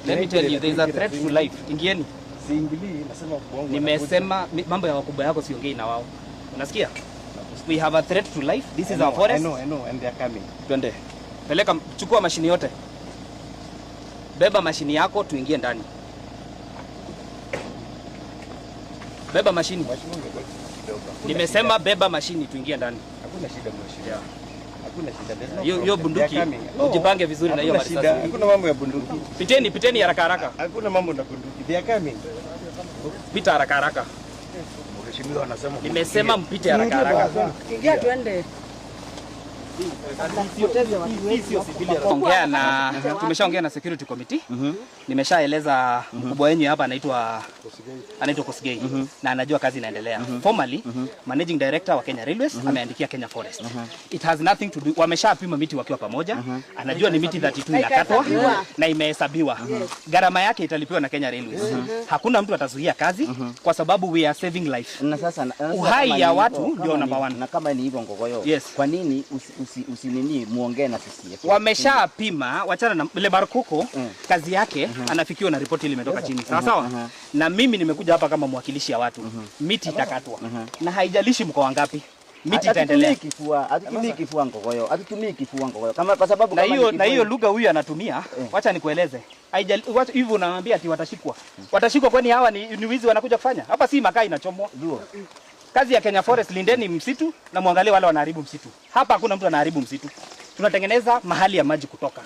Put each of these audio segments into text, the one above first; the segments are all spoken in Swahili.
Let me tell you, there is a threat to life. Ingieni. Siingili, nasema kuongo. Nimesema mambo ya wakubwa yako siongei na wao. Unasikia? We have a threat to life. This is our forest. I know, and they are coming. Twende. Peleka, chukua mashini yote. Beba mashini yako tuingie ndani. Beba mashini. Nimesema beba mashini tuingie ndani. Hakuna shida mashini. Yeah. Hakuna shida. Hiyo bunduki. Ujipange vizuri na hiyo marisasi. Hakuna mambo ya bunduki. Piteni haraka haraka. Hakuna mambo na bunduki. They are coming. Pita haraka haraka. Mheshimiwa anasema. Nimesema mpite haraka haraka. Ingia twende. Tumeshaongea na security committee. Nimeshaeleza mkubwa wenyu hapa anaitwa Kosgei na anajua kazi inaendelea. Formally managing director wa Kenya Railways ameandikia Kenya Forest. It has nothing to do, wameshapima miti wakiwa pamoja. Anajua ni miti 32 inakatwa na imehesabiwa. Gharama yake italipiwa na Kenya Railways. Hakuna mtu atazuia kazi kwa sababu we are saving life. Na sasa uhai ya watu ndio number 1. Na kama ni hivyo Ngogoyo, yes. Kwa nini usinini muongee na sisi? Wameshapima, wachana na ile Barkuko, kazi yake anafikiwa na ripoti ile imetoka chini. Sawa sawa? Na mimi nimekuja hapa kama mwakilishi ya watu. Miti itakatwa. Na haijalishi mko wangapi. Miti itaendelea. Hatutumii kifua Ngogoyo. Hatutumii kifua Ngogoyo. Kama kwa sababu na hiyo lugha huyu anatumia, wacha nikueleze. Hivi unawaambia ati watashikwa. Watashikwa kwani hawa ni wizi wanakuja kufanya? Hapa si makaa inachomwa. Kazi ya Kenya Forest, lindeni msitu na muangalie wale wanaharibu msitu. Hapa hakuna mtu anaharibu msitu. Tunatengeneza mahali ya maji kutoka.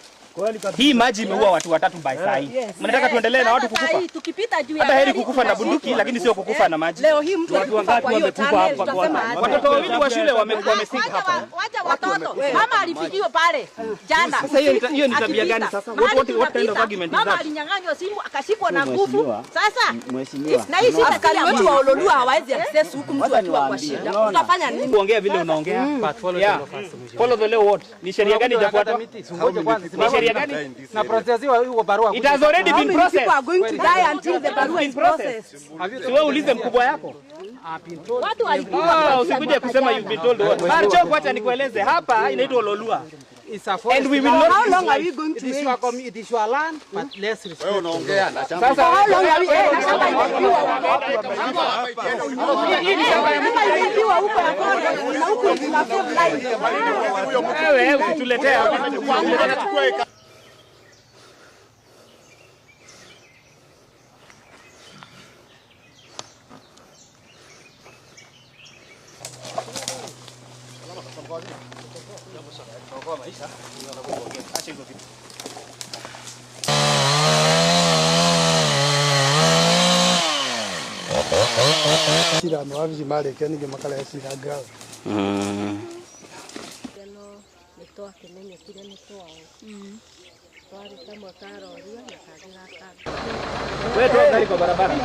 Hii maji imeua watu 3 by saa hii. Mnataka tuendelee na watu kukufa? Tukipita juu ya hata heri kukufa na bunduki lakini sio kukufa na maji. Leo hii mtu wangapi wamekufa hapa kwa watoto wawili wa shule wamesika hapa. Wacha watoto. Mama alifikiwa pale jana. Sasa hiyo ni tabia gani sasa? What kind of argument is that? Mama alinyang'anywa simu akashikwa na nguvu. Sasa mheshimiwa, na hii askari wetu wa Ololua hawezi access huku mtu akiwa kwa shida. Utafanya nini? Kuongea vile unaongea. Follow the law what? Ni sheria gani itafuatwa? Ni sheria gani? Na processiwa hiyo barua. It has already been processed. People are going to die until the barua is processed. Wewe ulize mkubwa yako. Watu walikuwa usikuje kusema you've been told what. Barchok, wacha nikueleze hapa inaitwa Ololua. And we will not. How long are we going to wait? It is your land, but less respect. Wewe unaongea na chama. Sasa How long are we na shamba ikiwa huko ya Kongo na huko tuna save life. Wewe usituletea. Sira no avi male keni ke makala ya sira gawe. Nitoa kenene kile nitoa. Wale kama taro ria na kazi na kazi. Wewe toka gari kwa barabara.